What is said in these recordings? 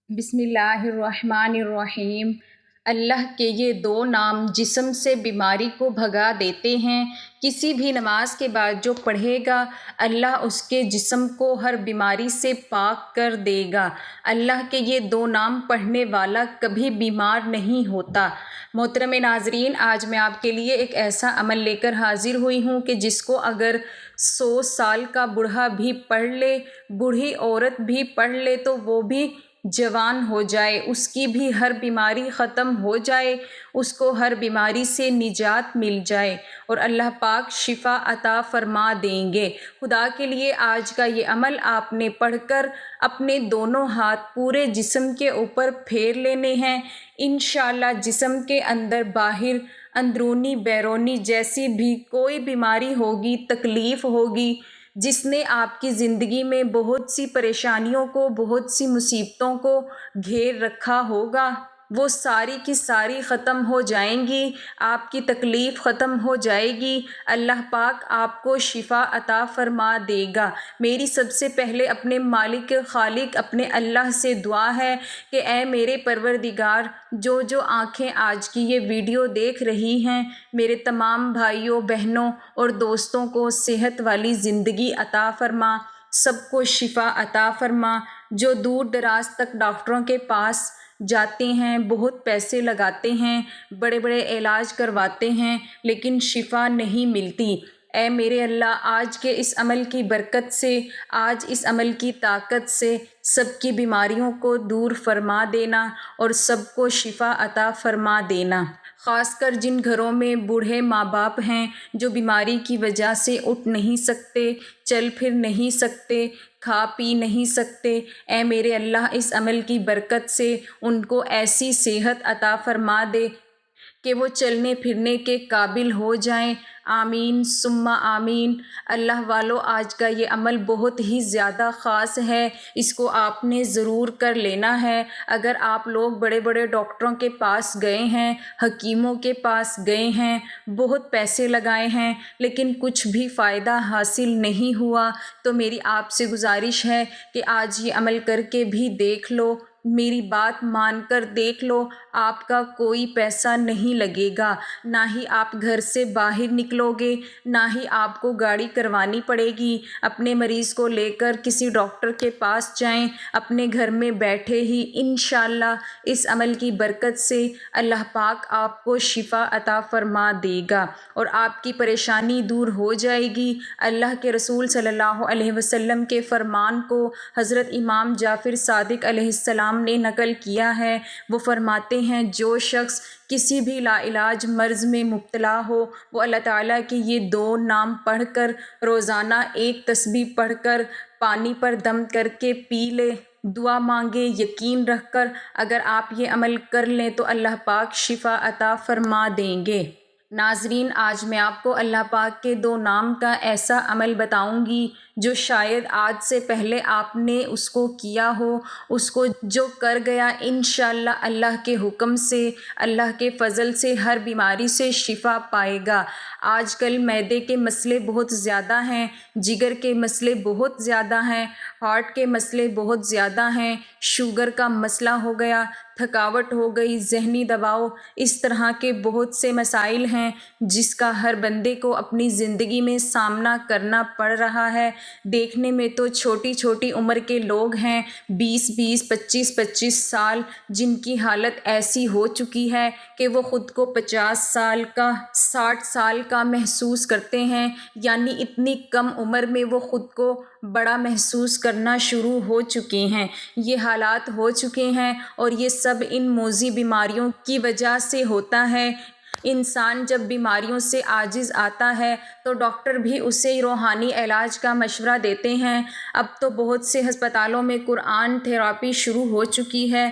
بسم اللہ الرحمن الرحیم۔ اللہ کے یہ دو نام جسم سے بیماری کو بھگا دیتے ہیں۔ کسی بھی نماز کے بعد جو پڑھے گا اللہ اس کے جسم کو ہر بیماری سے پاک کر دے گا۔ اللہ کے یہ دو نام پڑھنے والا کبھی بیمار نہیں ہوتا۔ محترم ناظرین، آج میں آپ کے لیے ایک ایسا عمل لے کر حاضر ہوئی ہوں کہ جس کو اگر 100 سال کا بوڑھا بھی پڑھ لے، بوڑھی عورت بھی پڑھ لے تو وہ بھی جوان ہو جائے، اس کی بھی ہر بیماری ختم ہو جائے، اس کو ہر بیماری سے نجات مل جائے اور اللہ پاک شفا عطا فرما دیں گے۔ خدا کے لیے آج کا یہ عمل آپ نے پڑھ کر اپنے دونوں ہاتھ پورے جسم کے اوپر پھیر لینے ہیں۔ انشاءاللہ جسم کے اندر باہر، اندرونی بیرونی جیسی بھی کوئی بیماری ہوگی، تکلیف ہوگی، جس نے آپ کی زندگی میں بہت سی پریشانیوں کو، بہت سی مصیبتوں کو گھیر رکھا ہوگا، وہ ساری کی ساری ختم ہو جائیں گی، آپ کی تکلیف ختم ہو جائے گی، اللہ پاک آپ کو شفا عطا فرما دے گا۔ میری سب سے پہلے اپنے مالک خالق اپنے اللہ سے دعا ہے کہ اے میرے پروردگار، جو آنکھیں آج کی یہ ویڈیو دیکھ رہی ہیں، میرے تمام بھائیوں بہنوں اور دوستوں کو صحت والی زندگی عطا فرما، سب کو شفا عطا فرما۔ جو دور دراز تک ڈاکٹروں کے پاس جاتے ہیں، بہت پیسے لگاتے ہیں، بڑے بڑے علاج کرواتے ہیں لیکن شفا نہیں ملتی، اے میرے اللہ آج کے اس عمل کی برکت سے، آج اس عمل کی طاقت سے سب کی بیماریوں کو دور فرما دینا اور سب کو شفا عطا فرما دینا۔ خاص کر جن گھروں میں بوڑھے ماں باپ ہیں جو بیماری کی وجہ سے اٹھ نہیں سکتے، چل پھر نہیں سکتے، کھا پی نہیں سکتے، اے میرے اللہ اس عمل کی برکت سے ان کو ایسی صحت عطا فرما دے کہ وہ چلنے پھرنے کے قابل ہو جائیں۔ آمین ثم آمین۔ اللہ والو، آج کا یہ عمل بہت ہی زیادہ خاص ہے، اس کو آپ نے ضرور کر لینا ہے۔ اگر آپ لوگ بڑے بڑے ڈاکٹروں کے پاس گئے ہیں، حکیموں کے پاس گئے ہیں، بہت پیسے لگائے ہیں لیکن کچھ بھی فائدہ حاصل نہیں ہوا، تو میری آپ سے گزارش ہے کہ آج یہ عمل کر کے بھی دیکھ لو، میری بات مان کر دیکھ لو، آپ کا کوئی پیسہ نہیں لگے گا، نہ ہی آپ گھر سے باہر نکلو گے، نہ ہی آپ کو گاڑی کروانی پڑے گی۔ اپنے مریض کو لے کر کسی ڈاکٹر کے پاس جائیں، اپنے گھر میں بیٹھے ہی انشاءاللہ اس عمل کی برکت سے اللہ پاک آپ کو شفا عطا فرما دے گا اور آپ کی پریشانی دور ہو جائے گی۔ اللہ کے رسول صلی اللہ علیہ وسلم کے فرمان کو حضرت امام جعفر صادق علیہ السلام نے نقل کیا ہے، وہ فرماتے ہیں جو شخص کسی بھی لا علاج مرض میں مبتلا ہو، وہ اللہ تعالیٰ کے یہ دو نام پڑھ کر روزانہ ایک تسبیح پڑھ کر پانی پر دم کر کے پی لے، دعا مانگے یقین رکھ کر، اگر آپ یہ عمل کر لیں تو اللہ پاک شفا عطا فرما دیں گے۔ ناظرین، آج میں آپ کو اللہ پاک کے دو نام کا ایسا عمل بتاؤں گی جو شاید آج سے پہلے آپ نے اس کو کیا ہو، اس کو جو کر گیا انشاءاللہ اللہ کے حکم سے، اللہ کے فضل سے ہر بیماری سے شفا پائے گا۔ آج کل معدے کے مسئلے بہت زیادہ ہیں، جگر کے مسئلے بہت زیادہ ہیں، ہارٹ کے مسئلے بہت زیادہ ہیں، شوگر کا مسئلہ ہو گیا، تھکاوٹ ہو گئی، ذہنی دباؤ، اس طرح کے بہت سے مسائل ہیں جس کا ہر بندے کو اپنی زندگی میں سامنا کرنا پڑ رہا ہے۔ دیکھنے میں تو چھوٹی چھوٹی عمر کے لوگ ہیں، 20 25 سال، جن کی حالت ایسی ہو چکی ہے کہ وہ خود کو 50 سال کا، 60 سال کا محسوس کرتے ہیں، یعنی اتنی کم عمر میں وہ خود کو بڑا محسوس کرنا شروع ہو چکے ہیں۔ یہ حالات ہو چکے ہیں اور یہ سب ان موذی بیماریوں کی وجہ سے ہوتا ہے۔ انسان جب بیماریوں سے عاجز آتا ہے تو ڈاکٹر بھی اسے روحانی علاج کا مشورہ دیتے ہیں۔ اب تو بہت سے ہسپتالوں میں قرآن تھراپی شروع ہو چکی ہے۔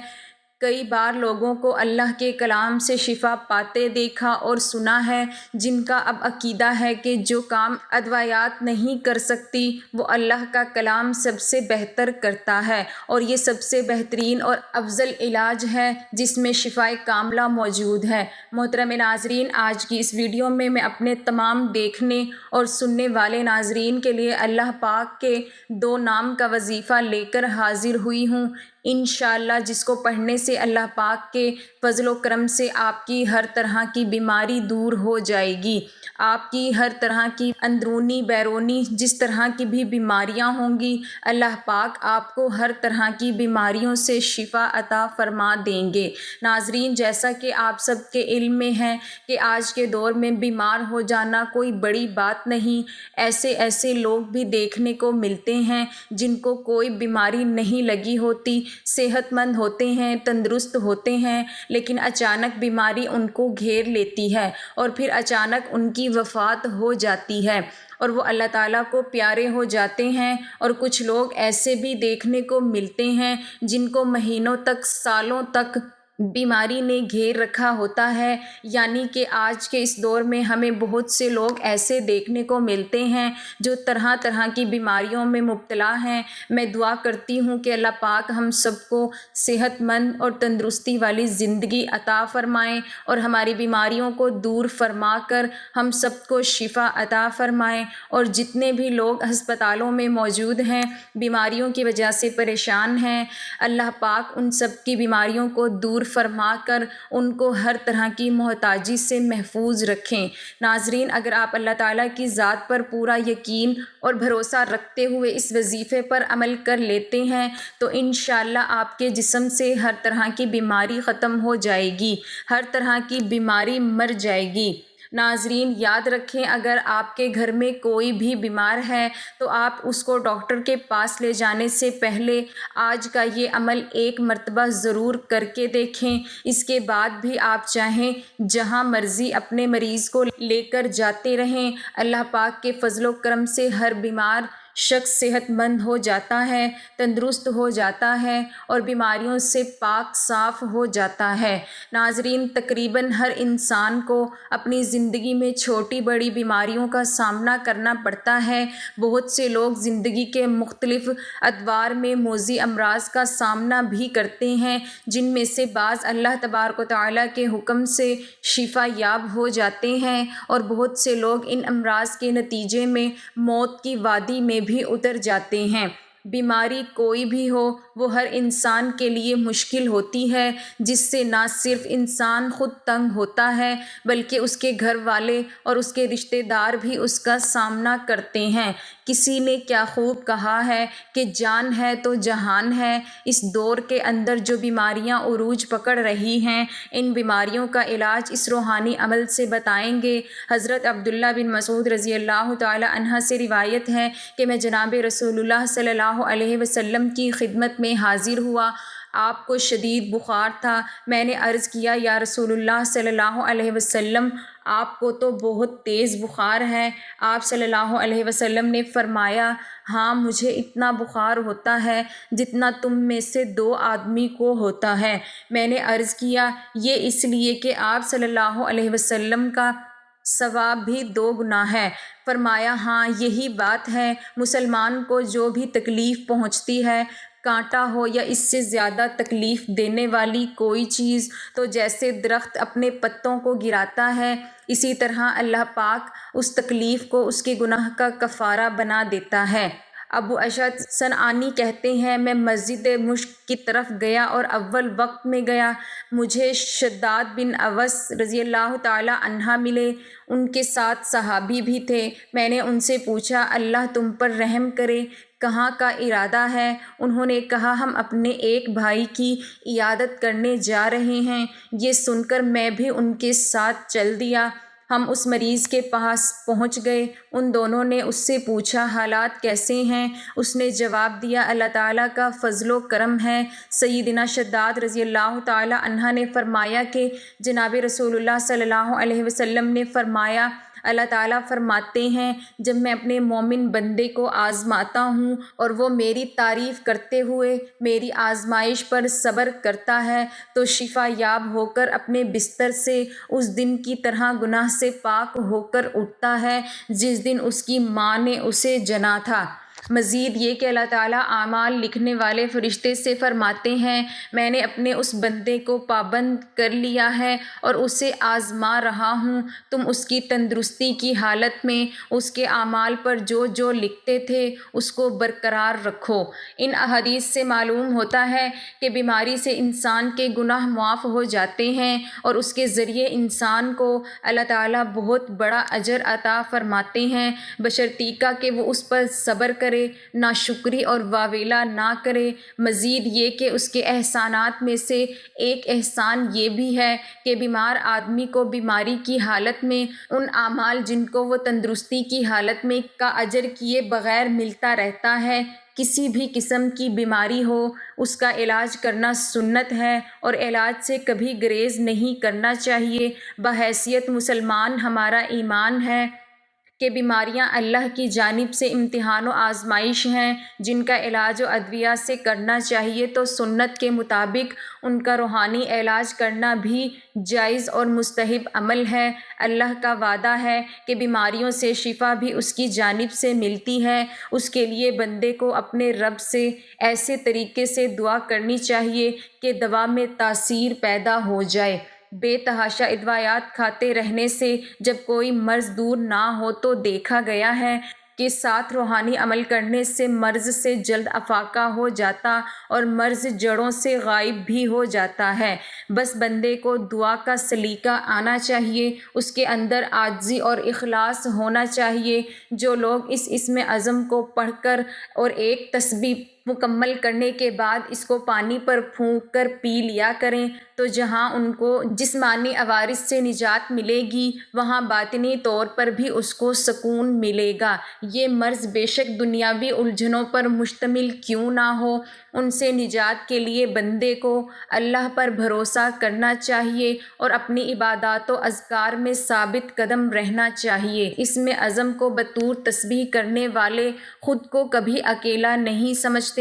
کئی بار لوگوں کو اللہ کے کلام سے شفا پاتے دیکھا اور سنا ہے، جن کا اب عقیدہ ہے کہ جو کام ادویات نہیں کر سکتی وہ اللہ کا کلام سب سے بہتر کرتا ہے اور یہ سب سے بہترین اور افضل علاج ہے جس میں شفائے کاملہ موجود ہے۔ محترم ناظرین، آج کی اس ویڈیو میں اپنے تمام دیکھنے اور سننے والے ناظرین کے لیے اللہ پاک کے دو نام کا وظیفہ لے کر حاضر ہوئی ہوں۔ انشاءاللہ جس کو پڑھنے سے اللہ پاک کے فضل و کرم سے آپ کی ہر طرح کی بیماری دور ہو جائے گی۔ آپ کی ہر طرح کی اندرونی بیرونی جس طرح کی بھی بیماریاں ہوں گی، اللہ پاک آپ کو ہر طرح کی بیماریوں سے شفا عطا فرما دیں گے۔ ناظرین، جیسا کہ آپ سب کے علم میں ہے کہ آج کے دور میں بیمار ہو جانا کوئی بڑی بات نہیں۔ ایسے لوگ بھی دیکھنے کو ملتے ہیں جن کو کوئی بیماری نہیں لگی ہوتی، صحت مند ہوتے ہیں، تندرست ہوتے ہیں، لیکن اچانک بیماری ان کو گھیر لیتی ہے اور پھر اچانک ان کی وفات ہو جاتی ہے اور وہ اللہ تعالیٰ کو پیارے ہو جاتے ہیں۔ اور کچھ لوگ ایسے بھی دیکھنے کو ملتے ہیں جن کو مہینوں تک، سالوں تک بیماری نے گھیر رکھا ہوتا ہے۔ یعنی کہ آج کے اس دور میں ہمیں بہت سے لوگ ایسے دیکھنے کو ملتے ہیں جو طرح طرح کی بیماریوں میں مبتلا ہیں۔ میں دعا کرتی ہوں کہ اللہ پاک ہم سب کو صحت مند اور تندرستی والی زندگی عطا فرمائیں اور ہماری بیماریوں کو دور فرما کر ہم سب کو شفا عطا فرمائیں۔ اور جتنے بھی لوگ ہسپتالوں میں موجود ہیں، بیماریوں کی وجہ سے پریشان ہیں، اللہ پاک ان سب کی بیماریوں کو دور فرما کر ان کو ہر طرح کی محتاجی سے محفوظ رکھیں۔ ناظرین، اگر آپ اللہ تعالیٰ کی ذات پر پورا یقین اور بھروسہ رکھتے ہوئے اس وظیفے پر عمل کر لیتے ہیں تو انشاءاللہ آپ کے جسم سے ہر طرح کی بیماری ختم ہو جائے گی، ہر طرح کی بیماری مر جائے گی۔ ناظرین، یاد رکھیں، اگر آپ کے گھر میں کوئی بھی بیمار ہے تو آپ اس کو ڈاکٹر کے پاس لے جانے سے پہلے آج کا یہ عمل ایک مرتبہ ضرور کر کے دیکھیں۔ اس کے بعد بھی آپ چاہیں جہاں مرضی اپنے مریض کو لے کر جاتے رہیں، اللہ پاک کے فضل و کرم سے ہر بیمار شخص صحت مند ہو جاتا ہے، تندرست ہو جاتا ہے اور بیماریوں سے پاک صاف ہو جاتا ہے۔ ناظرین، تقریباً ہر انسان کو اپنی زندگی میں چھوٹی بڑی بیماریوں کا سامنا کرنا پڑتا ہے۔ بہت سے لوگ زندگی کے مختلف ادوار میں موذی امراض کا سامنا بھی کرتے ہیں، جن میں سے بعض اللہ تبارک و تعالیٰ کے حکم سے شفا یاب ہو جاتے ہیں اور بہت سے لوگ ان امراض کے نتیجے میں موت کی وادی میں بھی اتر جاتے ہیں۔ بیماری کوئی بھی ہو، وہ ہر انسان کے لیے مشکل ہوتی ہے، جس سے نہ صرف انسان خود تنگ ہوتا ہے بلکہ اس کے گھر والے اور اس کے رشتہ دار بھی اس کا سامنا کرتے ہیں۔ کسی نے کیا خوب کہا ہے کہ جان ہے تو جہان ہے۔ اس دور کے اندر جو بیماریاں عروج پکڑ رہی ہیں، ان بیماریوں کا علاج اس روحانی عمل سے بتائیں گے۔ حضرت عبداللہ بن مسعود رضی اللہ تعالی عنہ سے روایت ہے کہ میں جناب رسول اللہ صلی اللہ علیہ وسلم کی خدمت میں حاضر ہوا۔ آپ کو شدید بخار تھا۔ میں نے عرض کیا، یا رسول اللہ صلی اللہ علیہ وسلم، آپ کو تو بہت تیز بخار ہے۔ آپ صلی اللہ علیہ وسلم نے فرمایا، ہاں، مجھے اتنا بخار ہوتا ہے جتنا تم میں سے 2 آدمی کو ہوتا ہے۔ میں نے عرض کیا، یہ اس لیے کہ آپ صلی اللہ علیہ وسلم کا ثواب بھی 2 گنا ہے۔ فرمایا، ہاں، یہی بات ہے۔ مسلمان کو جو بھی تکلیف پہنچتی ہے، کانٹا ہو یا اس سے زیادہ تکلیف دینے والی کوئی چیز، تو جیسے درخت اپنے پتوں کو گراتا ہے، اسی طرح اللہ پاک اس تکلیف کو اس کے گناہ کا کفارہ بنا دیتا ہے۔ ابو اشعث صنعانی کہتے ہیں، میں مسجد مشک کی طرف گیا اور اول وقت میں گیا۔ مجھے شداد بن اوس رضی اللہ تعالی عنہ ملے، ان کے ساتھ صحابی بھی تھے۔ میں نے ان سے پوچھا، اللہ تم پر رحم کرے، کہاں کا ارادہ ہے؟ انہوں نے کہا، ہم اپنے ایک بھائی کی عیادت کرنے جا رہے ہیں۔ یہ سن کر میں بھی ان کے ساتھ چل دیا۔ ہم اس مریض کے پاس پہنچ گئے۔ ان دونوں نے اس سے پوچھا، حالات کیسے ہیں؟ اس نے جواب دیا، اللہ تعالیٰ کا فضل و کرم ہے۔ سیدنا شداد رضی اللہ تعالی عنہ نے فرمایا کہ جناب رسول اللہ صلی اللہ علیہ وسلم نے فرمایا، اللہ تعالیٰ فرماتے ہیں، جب میں اپنے مومن بندے کو آزماتا ہوں اور وہ میری تعریف کرتے ہوئے میری آزمائش پر صبر کرتا ہے تو شفا یاب ہو کر اپنے بستر سے اس دن کی طرح گناہ سے پاک ہو کر اٹھتا ہے جس دن اس کی ماں نے اسے جنا تھا۔ مزید یہ کہ اللہ تعالیٰ اعمال لکھنے والے فرشتے سے فرماتے ہیں، میں نے اپنے اس بندے کو پابند کر لیا ہے اور اسے آزما رہا ہوں، تم اس کی تندرستی کی حالت میں اس کے اعمال پر جو جو لکھتے تھے اس کو برقرار رکھو۔ ان احادیث سے معلوم ہوتا ہے کہ بیماری سے انسان کے گناہ معاف ہو جاتے ہیں اور اس کے ذریعے انسان کو اللہ تعالیٰ بہت بڑا اجر عطا فرماتے ہیں، بشرطیکہ کہ وہ اس پر صبر کرے، ناشکری اور واویلا نہ کرے۔ مزید یہ کہ اس کے احسانات میں سے ایک احسان یہ بھی ہے کہ بیمار آدمی کو بیماری کی حالت میں ان اعمال جن کو وہ تندرستی کی حالت میں کا اجر کیے بغیر ملتا رہتا ہے۔ کسی بھی قسم کی بیماری ہو اس کا علاج کرنا سنت ہے اور علاج سے کبھی گریز نہیں کرنا چاہیے۔ بحیثیت مسلمان ہمارا ایمان ہے کہ بیماریاں اللہ کی جانب سے امتحان و آزمائش ہیں جن کا علاج و ادویہ سے کرنا چاہیے، تو سنت کے مطابق ان کا روحانی علاج کرنا بھی جائز اور مستحب عمل ہے۔ اللہ کا وعدہ ہے کہ بیماریوں سے شفا بھی اس کی جانب سے ملتی ہے۔ اس کے لیے بندے کو اپنے رب سے ایسے طریقے سے دعا کرنی چاہیے کہ دوا میں تاثیر پیدا ہو جائے۔ بے تحاشا ادویات کھاتے رہنے سے جب کوئی مرض دور نہ ہو تو دیکھا گیا ہے کہ ساتھ روحانی عمل کرنے سے مرض سے جلد افاقہ ہو جاتا اور مرض جڑوں سے غائب بھی ہو جاتا ہے۔ بس بندے کو دعا کا سلیقہ آنا چاہیے، اس کے اندر عاجزی اور اخلاص ہونا چاہیے۔ جو لوگ اس اسم اعظم کو پڑھ کر اور ایک تسبیح مکمل کرنے کے بعد اس کو پانی پر پھونک کر پی لیا کریں تو جہاں ان کو جسمانی عوارض سے نجات ملے گی وہاں باطنی طور پر بھی اس کو سکون ملے گا۔ یہ مرض بے شک دنیاوی الجھنوں پر مشتمل کیوں نہ ہو، ان سے نجات کے لیے بندے کو اللہ پر بھروسہ کرنا چاہیے اور اپنی عبادات و اذکار میں ثابت قدم رہنا چاہیے۔ اسم اعظم کو بطور تسبیح کرنے والے خود کو کبھی اکیلا نہیں سمجھتے،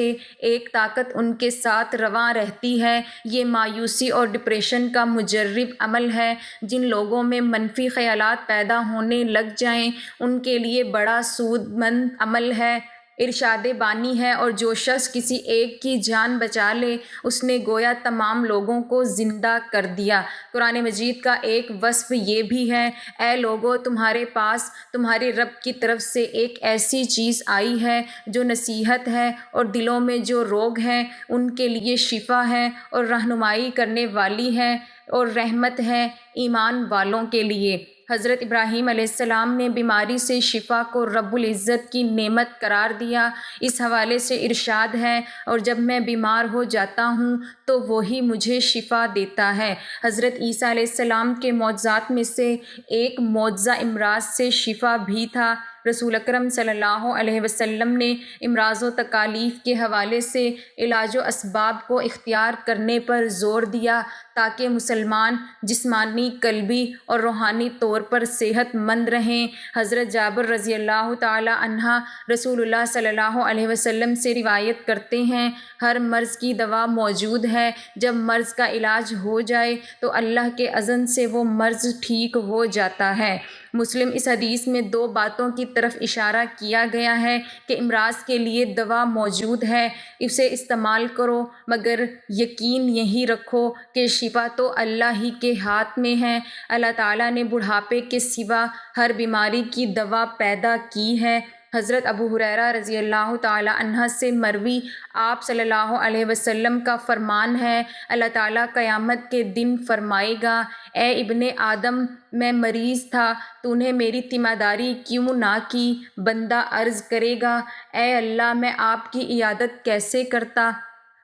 ایک طاقت ان کے ساتھ رواں رہتی ہے۔ یہ مایوسی اور ڈپریشن کا مجرب عمل ہے۔ جن لوگوں میں منفی خیالات پیدا ہونے لگ جائیں ان کے لیے بڑا سود مند عمل ہے۔ ارشاد بانی ہے، اور جو شخص کسی ایک کی جان بچا لے اس نے گویا تمام لوگوں کو زندہ کر دیا۔ قرآن مجید کا ایک وصف یہ بھی ہے، اے لوگو تمہارے پاس تمہارے رب کی طرف سے ایک ایسی چیز آئی ہے جو نصیحت ہے اور دلوں میں جو روگ ہیں ان کے لیے شفا ہے اور رہنمائی کرنے والی ہے اور رحمت ہے ایمان والوں کے لیے۔ حضرت ابراہیم علیہ السلام نے بیماری سے شفا کو رب العزت کی نعمت قرار دیا۔ اس حوالے سے ارشاد ہے، اور جب میں بیمار ہو جاتا ہوں تو وہی مجھے شفا دیتا ہے۔ حضرت عیسیٰ علیہ السلام کے معجزات میں سے ایک معجزہ امراض سے شفا بھی تھا۔ رسول اکرم صلی اللہ علیہ وسلم نے امراض و تکالیف کے حوالے سے علاج و اسباب کو اختیار کرنے پر زور دیا تاکہ مسلمان جسمانی، قلبی اور روحانی طور پر صحت مند رہیں۔ حضرت جابر رضی اللہ تعالی عنہ رسول اللہ صلی اللہ علیہ وسلم سے روایت کرتے ہیں، ہر مرض کی دوا موجود ہے، جب مرض کا علاج ہو جائے تو اللہ کے اذن سے وہ مرض ٹھیک ہو جاتا ہے۔ مسلم اس حدیث میں دو باتوں کی طرف اشارہ کیا گیا ہے کہ امراض کے لیے دوا موجود ہے، اسے استعمال کرو، مگر یقین یہی رکھو کہ شفا تو اللہ ہی کے ہاتھ میں ہے۔ اللہ تعالیٰ نے بڑھاپے کے سوا ہر بیماری کی دوا پیدا کی ہے۔ حضرت ابو ہریرہ رضی اللہ تعالی عنہ سے مروی آپ صلی اللہ علیہ وسلم کا فرمان ہے، اللہ تعالیٰ قیامت کے دن فرمائے گا، اے ابن آدم میں مریض تھا، تو نے میری تیمارداری کیوں نہ کی؟ بندہ عرض کرے گا، اے اللہ میں آپ کی عیادت کیسے کرتا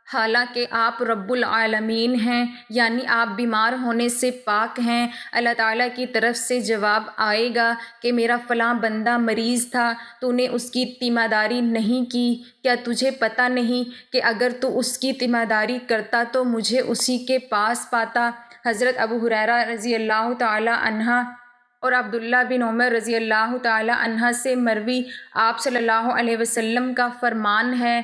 حالانکہ آپ رب العالمین ہیں، یعنی آپ بیمار ہونے سے پاک ہیں۔ اللہ تعالیٰ کی طرف سے جواب آئے گا کہ میرا فلاں بندہ مریض تھا، تو نے اس کی تیمارداری نہیں کی، کیا تجھے پتہ نہیں کہ اگر تو اس کی تیمارداری کرتا تو مجھے اسی کے پاس پاتا۔ حضرت ابو ہریرہ رضی اللہ تعالی عنہ اور عبداللہ بن عمر رضی اللہ تعالی عنہ سے مروی آپ صلی اللہ علیہ وسلم کا فرمان ہے،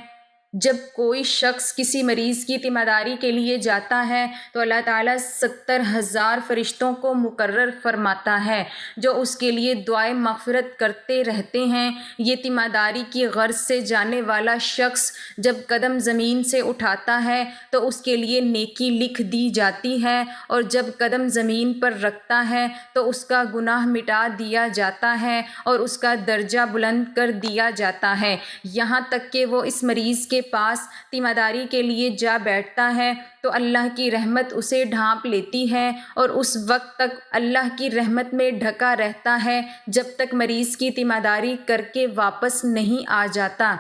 جب کوئی شخص کسی مریض کی تیمارداری کے لیے جاتا ہے تو اللہ تعالیٰ 70,000 فرشتوں کو مقرر فرماتا ہے جو اس کے لیے دعائے مغفرت کرتے رہتے ہیں۔ یہ تیمارداری کی غرض سے جانے والا شخص جب قدم زمین سے اٹھاتا ہے تو اس کے لیے نیکی لکھ دی جاتی ہے، اور جب قدم زمین پر رکھتا ہے تو اس کا گناہ مٹا دیا جاتا ہے اور اس کا درجہ بلند کر دیا جاتا ہے، یہاں تک کہ وہ اس مریض کے پاس تیمارداری کے لیے جا بیٹھتا ہے تو اللہ کی رحمت اسے ڈھانپ لیتی ہے، اور اس وقت تک اللہ کی رحمت میں ڈھکا رہتا ہے جب تک مریض کی تیمارداری کر کے واپس نہیں آ جاتا۔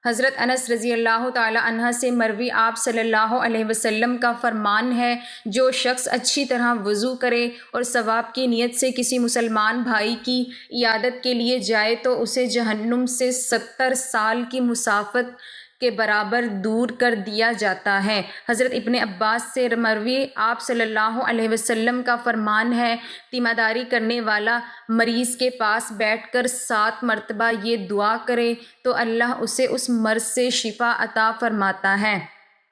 حضرت انس رضی اللہ تعالی عنہ سے مروی آپ صلی اللہ علیہ وسلم کا فرمان ہے، جو شخص اچھی طرح وضو کرے اور ثواب کی نیت سے کسی مسلمان بھائی کی عیادت کے لیے جائے تو اسے جہنم سے 70 سال کی مسافت کے برابر دور کر دیا جاتا ہے۔ حضرت ابن عباس سے مروی آپ صلی اللہ علیہ وسلم کا فرمان ہے، تیمارداری کرنے والا مریض کے پاس بیٹھ کر 7 مرتبہ یہ دعا کرے تو اللہ اسے اس مرض سے شفا عطا فرماتا ہے۔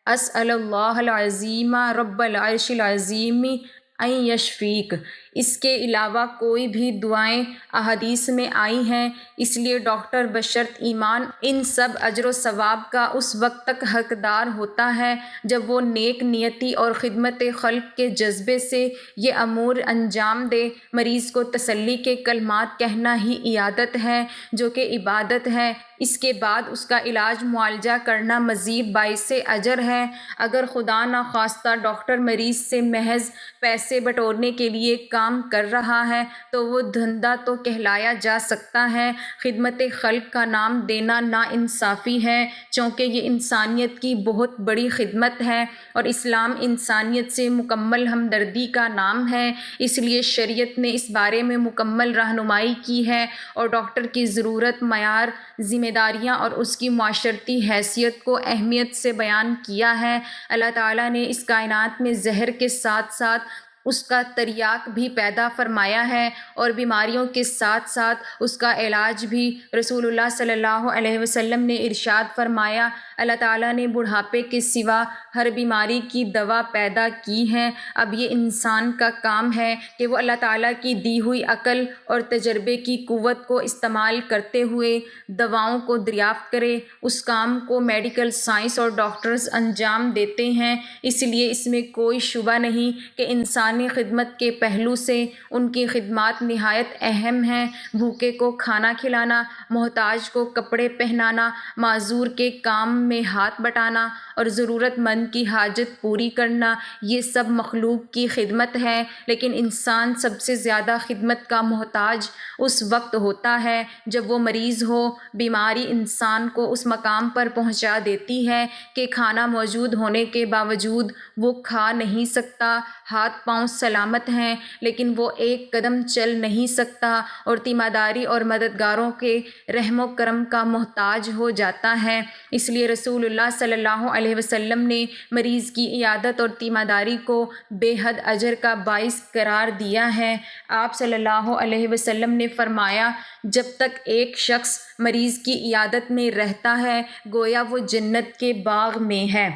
اسأل اللہ العظیم رب العرش العظیم ان یشفیک۔ اس کے علاوہ کوئی بھی دعائیں احادیث میں آئی ہیں، اس لیے ڈاکٹر بشرط ایمان ان سب اجر و ثواب کا اس وقت تک حقدار ہوتا ہے جب وہ نیک نیتی اور خدمت خلق کے جذبے سے یہ امور انجام دے۔ مریض کو تسلی کے کلمات کہنا ہی عیادت ہے جو کہ عبادت ہے، اس کے بعد اس کا علاج معالجہ کرنا مزید باعث اجر ہے۔ اگر خدا نخواستہ ڈاکٹر مریض سے محض پیسے بٹورنے کے لیے کام کر رہا ہے تو وہ دھندا تو کہلایا جا سکتا ہے، خدمت خلق کا نام دینا ناانصافی ہے، چونکہ یہ انسانیت کی بہت بڑی خدمت ہے اور اسلام انسانیت سے مکمل ہمدردی کا نام ہے، اس لیے شریعت نے اس بارے میں مکمل رہنمائی کی ہے اور ڈاکٹر کی ضرورت، معیار، ذمہ داریاں اور اس کی معاشرتی حیثیت کو اہمیت سے بیان کیا ہے۔ اللہ تعالیٰ نے اس کائنات میں زہر کے ساتھ ساتھ اس کا تریاق بھی پیدا فرمایا ہے اور بیماریوں کے ساتھ ساتھ اس کا علاج بھی۔ رسول اللہ صلی اللہ علیہ وسلم نے ارشاد فرمایا، اللہ تعالیٰ نے بڑھاپے کے سوا ہر بیماری کی دوا پیدا کی ہے، اب یہ انسان کا کام ہے کہ وہ اللہ تعالیٰ کی دی ہوئی عقل اور تجربے کی قوت کو استعمال کرتے ہوئے دواؤں کو دریافت کرے۔ اس کام کو میڈیکل سائنس اور ڈاکٹرز انجام دیتے ہیں، اس لیے اس میں کوئی شبہ نہیں کہ انسانی خدمت کے پہلو سے ان کی خدمات نہایت اہم ہیں۔ بھوکے کو کھانا کھلانا، محتاج کو کپڑے پہنانا، معذور کے کام میں ہاتھ بٹانا اور ضرورت مند کی حاجت پوری کرنا، یہ سب مخلوق کی خدمت ہے، لیکن انسان سب سے زیادہ خدمت کا محتاج اس وقت ہوتا ہے جب وہ مریض ہو۔ بیماری انسان کو اس مقام پر پہنچا دیتی ہے کہ کھانا موجود ہونے کے باوجود وہ کھا نہیں سکتا، ہاتھ پاؤں سلامت ہیں لیکن وہ ایک قدم چل نہیں سکتا اور تیمارداری اور مددگاروں کے رحم و کرم کا محتاج ہو جاتا ہے۔ اس لیے رسول اللہ صلی اللہ علیہ وسلم نے مریض کی عیادت اور تیمارداری کو بے حد اجر کا باعث قرار دیا ہے۔ آپ صلی اللہ علیہ وسلم نے فرمایا، جب تک ایک شخص مریض کی عیادت میں رہتا ہے گویا وہ جنت کے باغ میں ہے۔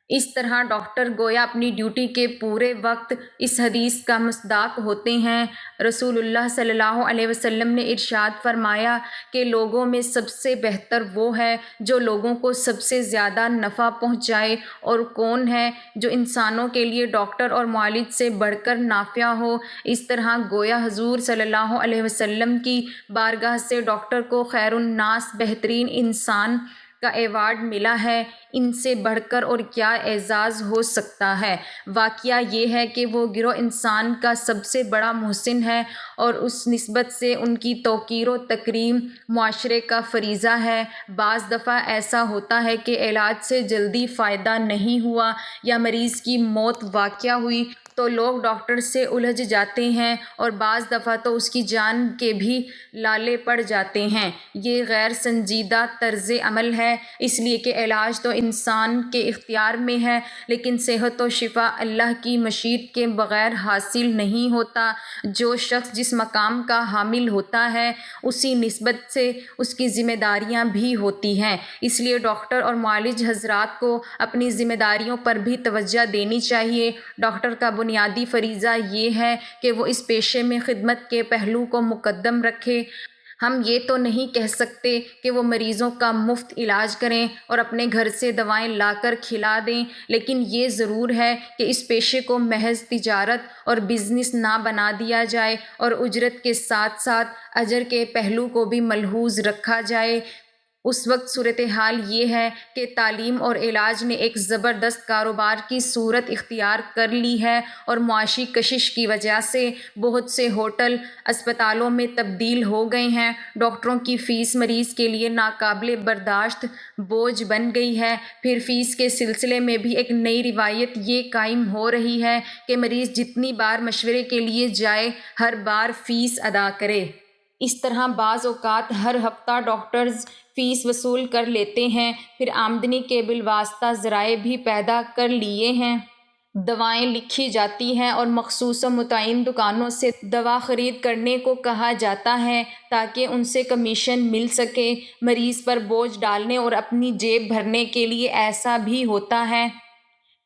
اس طرح ڈاکٹر گویا اپنی ڈیوٹی کے پورے وقت اس حدیث کا مصداق ہوتے ہیں۔ رسول اللہ صلی اللہ علیہ وسلم نے ارشاد فرمایا کہ لوگوں میں سب سے بہتر وہ ہے جو لوگوں کو سب سے زیادہ نفع پہنچائے، اور کون ہے جو انسانوں کے لیے ڈاکٹر اور معالج سے بڑھ کر نافع ہو۔ اس طرح گویا حضور صلی اللہ علیہ وسلم کی بارگاہ سے ڈاکٹر کو خیر الناس، بہترین انسان کا ایوارڈ ملا ہے، ان سے بڑھ کر اور کیا اعزاز ہو سکتا ہے۔ واقعہ یہ ہے کہ وہ گروہ انسان کا سب سے بڑا محسن ہے اور اس نسبت سے ان کی توقیر و تکریم معاشرے کا فریضہ ہے۔ بعض دفعہ ایسا ہوتا ہے کہ علاج سے جلدی فائدہ نہیں ہوا یا مریض کی موت واقع ہوئی تو لوگ ڈاکٹر سے الجھ جاتے ہیں اور بعض دفعہ تو اس کی جان کے بھی لالے پڑ جاتے ہیں۔ یہ غیر سنجیدہ طرز عمل ہے، اس لیے کہ علاج تو انسان کے اختیار میں ہے، لیکن صحت و شفا اللہ کی مشیت کے بغیر حاصل نہیں ہوتا۔ جو شخص جس مقام کا حامل ہوتا ہے اسی نسبت سے اس کی ذمہ داریاں بھی ہوتی ہیں، اس لیے ڈاکٹر اور معالج حضرات کو اپنی ذمہ داریوں پر بھی توجہ دینی چاہیے۔ ڈاکٹر کا بنیادی فریضہ یہ ہے کہ وہ اس پیشے میں خدمت کے پہلو کو مقدم رکھے۔ ہم یہ تو نہیں کہہ سکتے کہ وہ مریضوں کا مفت علاج کریں اور اپنے گھر سے دوائیں لا کر کھلا دیں، لیکن یہ ضرور ہے کہ اس پیشے کو محض تجارت اور بزنس نہ بنا دیا جائے اور اجرت کے ساتھ ساتھ اجر کے پہلو کو بھی ملحوظ رکھا جائے۔ اس وقت صورتحال یہ ہے کہ تعلیم اور علاج نے ایک زبردست کاروبار کی صورت اختیار کر لی ہے اور معاشی کشش کی وجہ سے بہت سے ہوٹل اسپتالوں میں تبدیل ہو گئے ہیں۔ ڈاکٹروں کی فیس مریض کے لیے ناقابل برداشت بوجھ بن گئی ہے۔ پھر فیس کے سلسلے میں بھی ایک نئی روایت یہ قائم ہو رہی ہے کہ مریض جتنی بار مشورے کے لیے جائے ہر بار فیس ادا کرے۔ اس طرح بعض اوقات ہر ہفتہ ڈاکٹرز فیس وصول کر لیتے ہیں۔ پھر آمدنی کے بالواسطہ ذرائع بھی پیدا کر لیے ہیں۔ دوائیں لکھی جاتی ہیں اور مخصوص و متعین دکانوں سے دوا خرید کرنے کو کہا جاتا ہے تاکہ ان سے کمیشن مل سکے۔ مریض پر بوجھ ڈالنے اور اپنی جیب بھرنے کے لیے ایسا بھی ہوتا ہے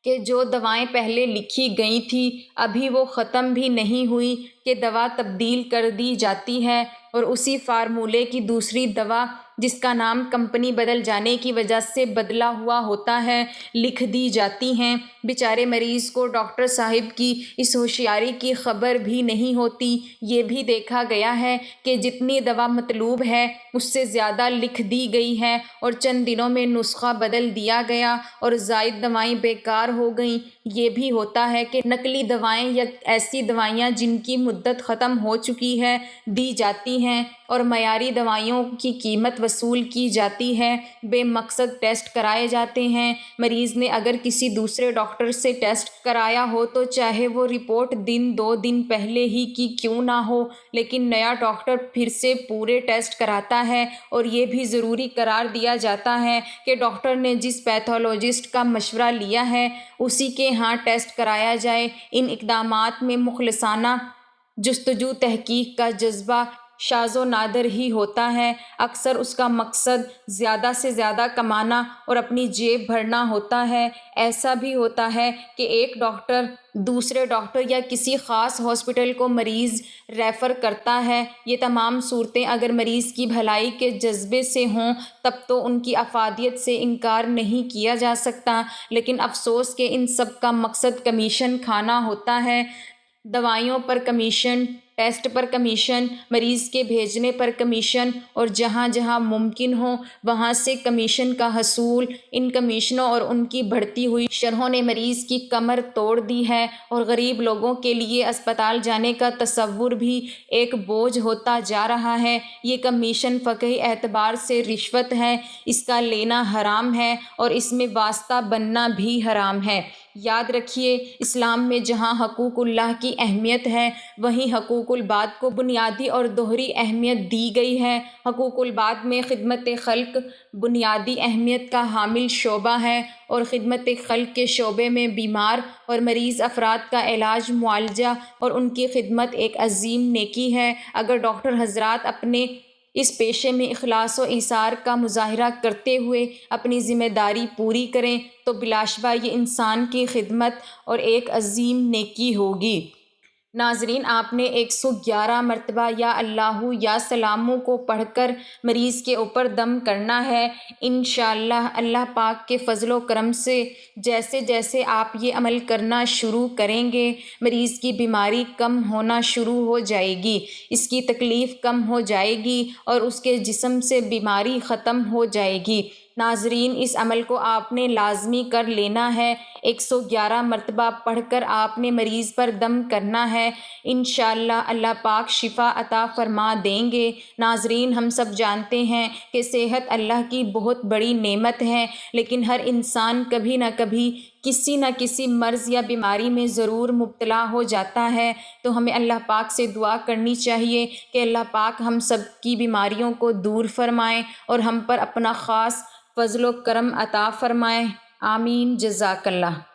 کہ جو دوائیں پہلے لکھی گئی تھیں ابھی وہ ختم بھی نہیں ہوئی کہ دوا تبدیل کر دی جاتی ہے اور اسی فارمولے کی دوسری دوا جس کا نام کمپنی بدل جانے کی وجہ سے بدلا ہوا ہوتا ہے لکھ دی جاتی ہیں۔ بیچارے مریض کو ڈاکٹر صاحب کی اس ہوشیاری کی خبر بھی نہیں ہوتی۔ یہ بھی دیکھا گیا ہے کہ جتنی دوا مطلوب ہے اس سے زیادہ لکھ دی گئی ہے اور چند دنوں میں نسخہ بدل دیا گیا اور زائد دوائیں بیکار ہو گئیں۔ یہ بھی ہوتا ہے کہ نقلی دوائیں یا ایسی دوائیاں جن کی مدت ختم ہو چکی ہے دی جاتی ہیں اور معیاری دوائیوں کی قیمت وصول کی جاتی ہے۔ بے مقصد ٹیسٹ کرائے جاتے ہیں۔ مریض نے اگر کسی دوسرے ڈاکٹر سے ٹیسٹ کرایا ہو تو چاہے وہ رپورٹ دن 2 دن پہلے ہی کی کیوں نہ ہو، لیکن نیا ڈاکٹر پھر سے پورے ٹیسٹ کراتا ہے اور یہ بھی ضروری قرار دیا جاتا ہے کہ ڈاکٹر نے جس پیتھولوجسٹ کا مشورہ لیا ہے اسی کے ہاں ٹیسٹ کرایا جائے۔ ان اقدامات میں مخلصانہ جستجو تحقیق کا جذبہ شاذ و نادر ہی ہوتا ہے۔ اکثر اس کا مقصد زیادہ سے زیادہ کمانا اور اپنی جیب بھرنا ہوتا ہے۔ ایسا بھی ہوتا ہے کہ ایک ڈاکٹر دوسرے ڈاکٹر یا کسی خاص ہاسپٹل کو مریض ریفر کرتا ہے۔ یہ تمام صورتیں اگر مریض کی بھلائی کے جذبے سے ہوں تب تو ان کی افادیت سے انکار نہیں کیا جا سکتا، لیکن افسوس کہ ان سب کا مقصد کمیشن کھانا ہوتا ہے۔ دوائیوں پر کمیشن، ٹیسٹ پر کمیشن، مریض کے بھیجنے پر کمیشن اور جہاں جہاں ممکن ہو وہاں سے کمیشن کا حصول۔ ان کمیشنوں اور ان کی بڑھتی ہوئی شرحوں نے مریض کی کمر توڑ دی ہے اور غریب لوگوں کے لیے اسپتال جانے کا تصور بھی ایک بوجھ ہوتا جا رہا ہے۔ یہ کمیشن فقہی اعتبار سے رشوت ہے، اس کا لینا حرام ہے اور اس میں واسطہ بننا بھی حرام ہے۔ یاد رکھیے، اسلام میں جہاں حقوق اللہ کی اہمیت ہے وہیں حقوق العباد کو بنیادی اور دوہری اہمیت دی گئی ہے۔ حقوق العباد میں خدمت خلق بنیادی اہمیت کا حامل شعبہ ہے اور خدمت خلق کے شعبے میں بیمار اور مریض افراد کا علاج، معالجہ اور ان کی خدمت ایک عظیم نیکی ہے۔ اگر ڈاکٹر حضرات اپنے اس پیشے میں اخلاص و ایثار کا مظاہرہ کرتے ہوئے اپنی ذمہ داری پوری کریں تو بلا شبہ یہ انسان کی خدمت اور ایک عظیم نیکی ہوگی۔ ناظرین، آپ نے 111 مرتبہ یا اللہ یا سلاموں کو پڑھ کر مریض کے اوپر دم کرنا ہے۔ انشاءاللہ اللہ پاک کے فضل و کرم سے جیسے جیسے آپ یہ عمل کرنا شروع کریں گے مریض کی بیماری کم ہونا شروع ہو جائے گی، اس کی تکلیف کم ہو جائے گی اور اس کے جسم سے بیماری ختم ہو جائے گی۔ ناظرین، اس عمل کو آپ نے لازمی کر لینا ہے۔ 111 مرتبہ پڑھ کر آپ نے مریض پر دم کرنا ہے۔ انشاءاللہ اللہ پاک شفا عطا فرما دیں گے۔ ناظرین، ہم سب جانتے ہیں کہ صحت اللہ کی بہت بڑی نعمت ہے، لیکن ہر انسان کبھی نہ کبھی کسی نہ کسی مرض یا بیماری میں ضرور مبتلا ہو جاتا ہے، تو ہمیں اللہ پاک سے دعا کرنی چاہیے کہ اللہ پاک ہم سب کی بیماریوں کو دور فرمائیں اور ہم پر اپنا خاص فضل و کرم عطا فرمائیں۔ آمین۔ جزاک اللہ۔